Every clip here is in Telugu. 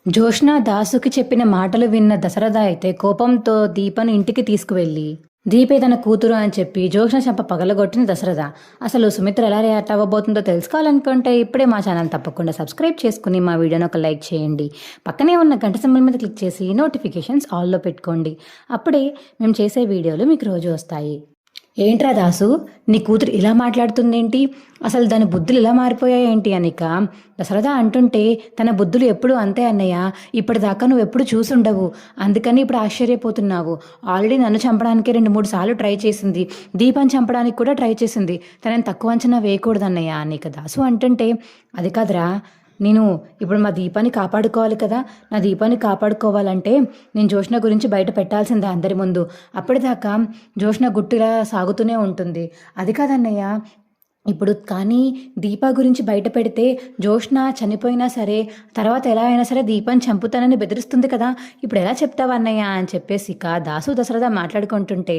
జోష్న దాసుకి చెప్పిన మాటలు విన్న దశరథ అయితే కోపంతో దీపను ఇంటికి తీసుకువెళ్ళి దీపే తన కూతురు అని చెప్పి జోష్న చెంప పగలగొట్టిన దశరథ. అసలు సుమిత్ర ఎలా రియాక్ట్ అవ్వబోతుందో తెలుసుకోవాలనుకుంటే ఇప్పుడే మా ఛానల్ తప్పకుండా సబ్స్క్రైబ్ చేసుకుని మా వీడియోని ఒక లైక్ చేయండి. పక్కనే ఉన్న గంట సింబల్ మీద క్లిక్ చేసి నోటిఫికేషన్స్ ఆల్లో పెట్టుకోండి. అప్పుడే మేము చేసే వీడియోలు మీకు రోజు వస్తాయి. ఏంట్రా దాసు, నీ కూతురు ఇలా మాట్లాడుతుందేంటి? అసలు దాని బుద్ధులు ఇలా మారిపోయాయేంటి అనిక దశరథ అంటుంటే, తన బుద్ధులు ఎప్పుడు అంతే అన్నయ్య, ఇప్పటిదాకా నువ్వు ఎప్పుడు చూసుండవు, అందుకని ఇప్పుడు ఆశ్చర్యపోతున్నావు. ఆల్రెడీ నన్ను చంపడానికి 2-3 సార్లు ట్రై చేసింది, దీపాన్ని చంపడానికి కూడా ట్రై చేసింది, తనని తక్కువ అంచనా వేయకూడదు అన్నయ్య అనిక దాసు అంటుంటే, అది కాదురా, నేను ఇప్పుడు మా దీపాన్ని కాపాడుకోవాలి కదా, నా దీపాన్ని కాపాడుకోవాలంటే నేను జోష్న గురించి బయట పెట్టాల్సిందే అందరి ముందు. అప్పటిదాకా జోష్న గుట్టులా సాగుతూనే ఉంటుంది. అది కాదన్నయ్య, ఇప్పుడు కానీ దీపా గురించి బయట పెడితే జోష్న చనిపోయినా సరే తర్వాత ఎలా అయినా సరే దీపాన్ని చంపుతానని బెదిరిస్తుంది కదా, ఇప్పుడు ఎలా చెప్తావా అన్నయ్య అని చెప్పేసి దాసు దశరథ మాట్లాడుకుంటుంటే,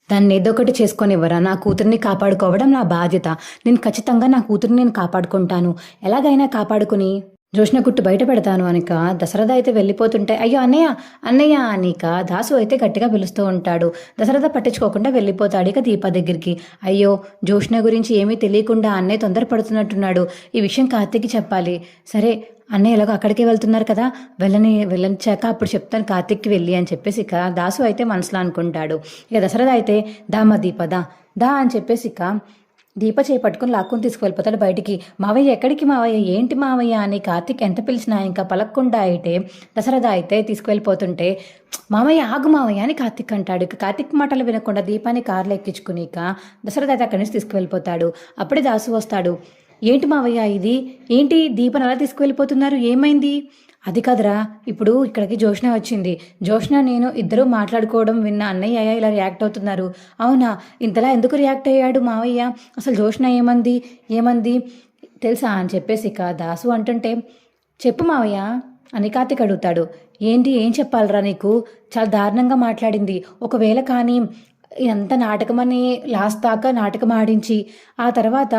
దాన్ని ఏదో ఒకటి చేసుకొనివ్వరా, నా కూతుర్ని కాపాడుకోవడం నా బాధ్యత, నేను ఖచ్చితంగా నా కూతుర్ని నేను కాపాడుకుంటాను, ఎలాగైనా కాపాడుకుని జోష్న గుట్టు బయట పెడతాను అనిక దశరథ అయితే వెళ్ళిపోతుంటే, అయ్యో అన్నయ్య అన్నయ్య అనిక దాసు అయితే గట్టిగా పిలుస్తూ ఉంటాడు. దశరథ పట్టించుకోకుండా వెళ్ళిపోతాడు ఇక దీప దగ్గరికి. అయ్యో, జోష్న గురించి ఏమీ తెలియకుండా అన్నయ్య తొందరపడుతున్నట్టున్నాడు, ఈ విషయం కార్తీక్కి చెప్పాలి. సరే అన్నయ్య ఎలాగో అక్కడికే వెళ్తున్నారు కదా, వెళ్ళనిచ్చాక అప్పుడు చెప్తాను కార్తీక్కి వెళ్ళి అని చెప్పేసి దాసు అయితే మనసులో అనుకుంటాడు. ఇక దశరథ అయితే దామ దీప దా అని చెప్పేసి దీప చేపట్టుకుని లాక్కుని తీసుకువెళ్ళిపోతాడు బయటికి. మావయ్య ఎక్కడికి మావయ్య, ఏంటి మావయ్య అని కార్తీక్ ఎంత పిలిచినా ఇంకా పలక్కుండా అయితే దశరథ అయితే తీసుకువెళ్ళిపోతుంటే, మావయ్య ఆగు మావయ్య అని కార్తీక్ అంటాడు. ఇక కార్తీక్ మాటలు వినకుండా దీపాన్ని కారులో ఎక్కించుకుని దశరథ అయితే అక్కడి నుంచి తీసుకువెళ్ళిపోతాడు. అప్పుడే దాసు వస్తాడు. ఏంటి మావయ్య ఇది, ఏంటి దీపను అలా తీసుకువెళ్ళిపోతున్నారు, ఏమైంది? అది కాదురా, ఇప్పుడు ఇక్కడికి జోష్న వచ్చింది, జోష్న నేను ఇద్దరూ మాట్లాడుకోవడం విన్న అన్నయ్య ఇలా రియాక్ట్ అవుతున్నారు. అవునా, ఇంతలా ఎందుకు రియాక్ట్ అయ్యాడు మావయ్య, అసలు జోష్న ఏమంది తెలుసా అని చెప్పేసి దాసు అంటుంటే, చెప్పు మావయ్య అని కార్తీక్ అడుగుతాడు. ఏంటి, ఏం చెప్పాలరా నీకు, చాలా దారుణంగా మాట్లాడింది. ఒకవేళ కానీ ఎంత నాటకమని లాస్ట్ దాకా నాటకం ఆడించి ఆ తర్వాత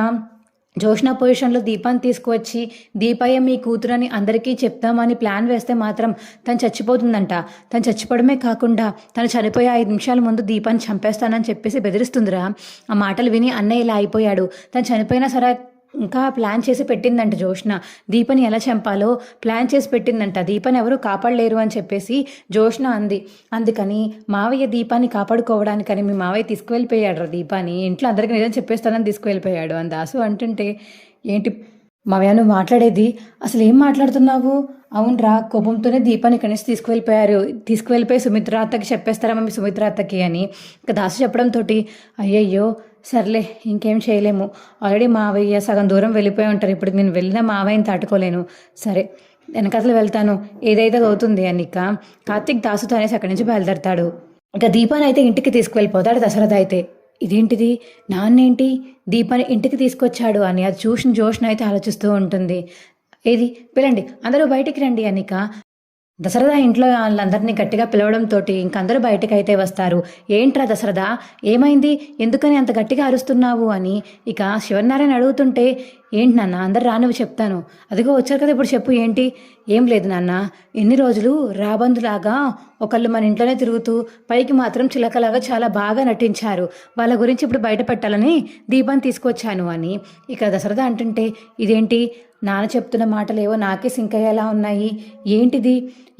జోష్న పొజిషన్లో దీపాన్ని తీసుకువచ్చి దీపయ్య మీ కూతురని అందరికీ చెప్తామని ప్లాన్ వేస్తే మాత్రం తను చచ్చిపోతుందంట. తను చచ్చిపోవడమే కాకుండా తను చనిపోయే 5 నిమిషాల ముందు దీపాన్ని చంపేస్తానని చెప్పేసి బెదిరిస్తుందిరా. ఆ మాటలు విని అన్నయ్య ఇలా అయిపోయాడు. తను చనిపోయినా సరే ఇంకా ప్లాన్ చేసి పెట్టిందంట జోష్న, దీపని ఎలా చంపాలో ప్లాన్ చేసి పెట్టిందంట, దీపని ఎవరు కాపాడలేరు అని చెప్పేసి జోష్న అంది. అందుకని మావయ్య దీపాన్ని కాపాడుకోవడానికని మీ మావయ్య తీసుకువెళ్ళిపోయాడు రా దీపాన్ని, ఇంట్లో అందరికీ నిజం చెప్పేస్తానని తీసుకువెళ్ళిపోయాడు అని దాసు అంటుంటే, ఏంటి మావయ్య నువ్వు మాట్లాడేది, అసలు ఏం మాట్లాడుతున్నావు? అవునరా, కోపంతోనే దీపాన్ని ఇక్కడి నుంచి తీసుకువెళ్ళిపోయి సుమిత్ర అత్తకి చెప్పేస్తారా మమ్మీ, సుమిత్ర అత్తకి అని ఇక దాసు చెప్పడంతో, అయ్యయ్యో సర్లే ఇంకేం చేయలేము, ఆల్రెడీ మావయ్య సగం దూరం వెళ్ళిపోయి ఉంటారు, ఇప్పుడు నేను వెళ్ళినా మావయ్యని తట్టుకోలేను, సరే వెనకసలు వెళ్తాను, ఏదైతే అవుతుంది అని కార్తీక్ దాసుతో అనేసి అక్కడి నుంచి బయలుదేరతాడు. ఇక దీపాన్ని అయితే ఇంటికి తీసుకువెళ్ళిపోతాడు దశరథ అయితే. ఇదేంటిది, నాన్నేంటి దీపాన్ని ఇంటికి తీసుకొచ్చాడు అని అది చూసిన జోష్న అయితే ఆలోచిస్తూ ఉంటుంది. ఏది పిలండి, అందరూ బయటికి రండి అనిక దశరథ ఇంట్లో వాళ్ళందరినీ గట్టిగా పిలవడంతో ఇంకందరూ బయటకు అయితే వస్తారు. ఏంట్రా దశరథ, ఏమైంది, ఎందుకని అంత గట్టిగా అరుస్తున్నావు అని ఇక శివనారాయణ అడుగుతుంటే, ఏంటి నాన్న అందరు రానివి చెప్తాను, అదిగో వచ్చారు కదా ఇప్పుడు చెప్పు ఏంటి? ఏం లేదు నాన్న, ఎన్ని రోజులు రాబందులాగా ఒకళ్ళు మన ఇంట్లోనే తిరుగుతూ పైకి మాత్రం చిలకలాగా చాలా బాగా నటించారు, వాళ్ళ గురించి ఇప్పుడు బయట పెట్టాలని దీపాన్ని తీసుకొచ్చాను అని ఇక దశరథ అంటుంటే, ఇదేంటి నాన్న చెప్తున్న మాటలు ఏవో నాకే సింక్ అయ్యేలా ఉన్నాయి, ఏంటిది,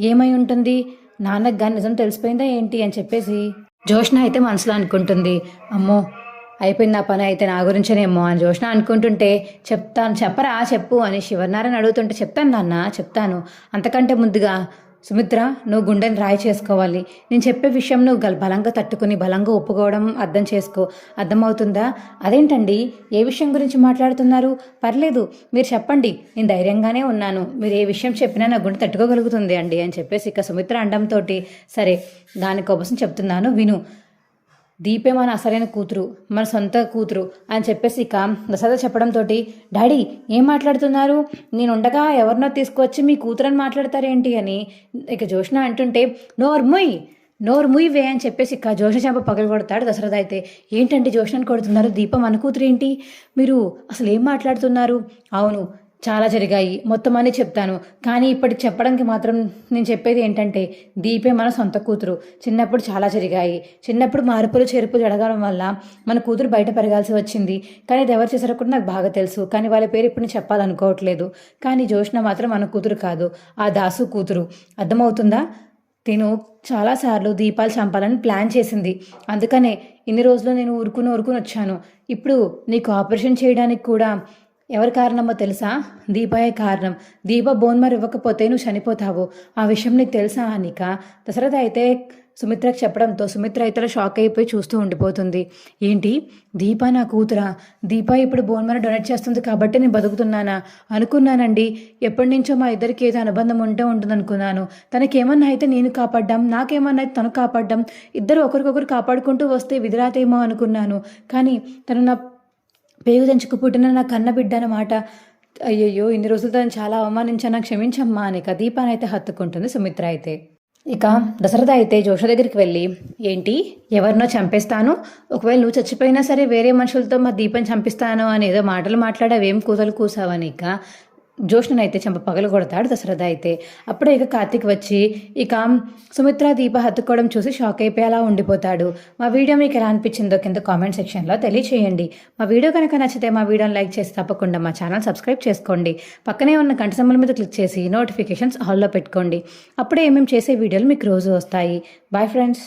ఏమై ఉంటుంది, నాన్నకు కానీ నిజం తెలిసిపోయిందా ఏంటి అని చెప్పేసి జోష్న అయితే మనసులో అనుకుంటుంది. అమ్మో అయిపోయింది నా పని అయితే నా గురించేనేమో అని జోష్న అనుకుంటుంటే, చెప్పరా చెప్పు అని శివనారాయణ అడుగుతుంటే, చెప్తాను నాన్న చెప్తాను, అంతకంటే ముందుగా సుమిత్ర నువ్వు గుండెని రాయి చేసుకోవాలి, నేను చెప్పే విషయం నువ్వు బలంగా తట్టుకుని బలంగా ఒప్పుకోవడం అర్థం చేసుకో, అర్థమవుతుందా? అదేంటండి, ఏ విషయం గురించి మాట్లాడుతున్నారు? పర్లేదు మీరు చెప్పండి, నేను ధైర్యంగానే ఉన్నాను, మీరు ఏ విషయం చెప్పినా నా గుండె తట్టుకోగలుగుతుంది అండి అని చెప్పేసి ఇక సుమిత్ర అండంతో, సరే దానికోసం చెప్తున్నాను విను, దీపే మన అసలైన కూతురు, మన సొంత కూతురు అని చెప్పేసి ఇక దశరథ చెప్పడంతో, డాడీ ఏం మాట్లాడుతున్నారు, నేను ఉండగా ఎవరినో తీసుకొచ్చి మీ కూతురని మాట్లాడతారేంటి అని ఇక జోష్న అంటుంటే, నోరు ముయ్యవే అని చెప్పేసి ఇక జోష్న చెంప పగలు కొడతాడు దశరథ అయితే. ఏంటంటే జోష్నని కొడుతున్నారు, దీపం మన కూతురు ఏంటి, మీరు అసలు ఏం మాట్లాడుతున్నారు? అవును చాలా జరిగాయి. మొత్తం అన్నీ చెప్తాను. కానీ ఇప్పటికి చెప్పడానికి మాత్రం నేను చెప్పేది ఏంటంటే, దీపే మన సొంత కూతురు. చిన్నప్పుడు చాలా జరిగాయి. చిన్నప్పుడు మార్పులు, చేర్పులు జరగడం వల్ల మన కూతురు బయట పెరగాల్సి వచ్చింది. కానీ అది ఎవరు చేశారో కూడా నాకు బాగా తెలుసు. కానీ వాళ్ళ పేరు ఇప్పుడు నేను చెప్పాలనుకోవట్లేదు. కానీ జోష్న మాత్రం మన కూతురు కాదు. ఆ దాసు కూతురు. అర్థమవుతుందా? తిను చాలాసార్లు దీపాలు చంపాలని ప్లాన్ చేసింది. అందుకనే ఇన్ని రోజులు నేను ఊరుకుని వచ్చాను. ఇప్పుడు నీకు ఆపరేషన్ చేయడానికి కూడా ఎవరి కారణమో తెలుసా? దీపాయే కారణం. దీప బోన్ మర్ ఇవ్వకపోతే నువ్వు చనిపోతావు. ఆ విషయం నీకు తెలుసా అనిక? దశరథ అయితే సుమిత్రకు చెప్పడంతో సుమిత్ర అయితే షాక్ అయిపోయి చూస్తూ ఉండిపోతుంది. ఏంటి, దీప నా కూతురా? దీప ఇప్పుడు బోన్ మర డొనేట్ చేస్తుంది కాబట్టి నేను బతుకుతున్నానా? అనుకున్నానండి. ఎప్పటి నుంచో మా ఇద్దరికి ఏదో అనుబంధం ఉంటుంది అనుకున్నాను. తనకేమన్నా అయితే నేను కాపాడ్డాం, నాకేమన్నా అయితే తను కాపాడ్డాం. ఇద్దరు ఒకరికొకరు కాపాడుకుంటూ వస్తే విధిరాతేమో అనుకున్నాను. కానీ తను నా పేగు తెంచుకు పుట్టిన నా కన్న బిడ్డ అన్నమాట. అయ్యయ్యో, ఇన్ని రోజులు తను చాలా అవమానించాను, క్షమించమ్మా అనిక దీపానైతే హత్తుకుంటుంది సుమిత్ర అయితే. ఇక దశరథ అయితే జోష దగ్గరికి వెళ్ళి, ఏంటి, ఎవరినో చంపేస్తాను, ఒకవేళ నువ్వు చచ్చిపోయినా సరే వేరే మనుషులతో మా దీపం చంపిస్తాను అనేదో మాటలు మాట్లాడావేం కూతలు కూసావనిక జోష్నైతే చెంప పగలు కొడతాడు దశరథ అయితే. అప్పుడే ఇక కార్తీక్ వచ్చి ఇక సుమిత్ర దీప హత్తుకోవడం చూసి షాక్ అయిపోయి అలా ఉండిపోతాడు. మా వీడియో మీకు ఎలా అనిపించిందో కింద కామెంట్ సెక్షన్లో తెలియచేయండి. మా వీడియో కనుక నచ్చితే మా వీడియోని లైక్ చేసి తప్పకుండా మా ఛానల్ సబ్స్క్రైబ్ చేసుకోండి. పక్కనే ఉన్న గంట సింబల్ మీద క్లిక్ చేసి నోటిఫికేషన్స్ ఆల్లో పెట్టుకోండి. అప్పుడే మేము చేసే వీడియోలు మీకు రోజు వస్తాయి. Boy friends.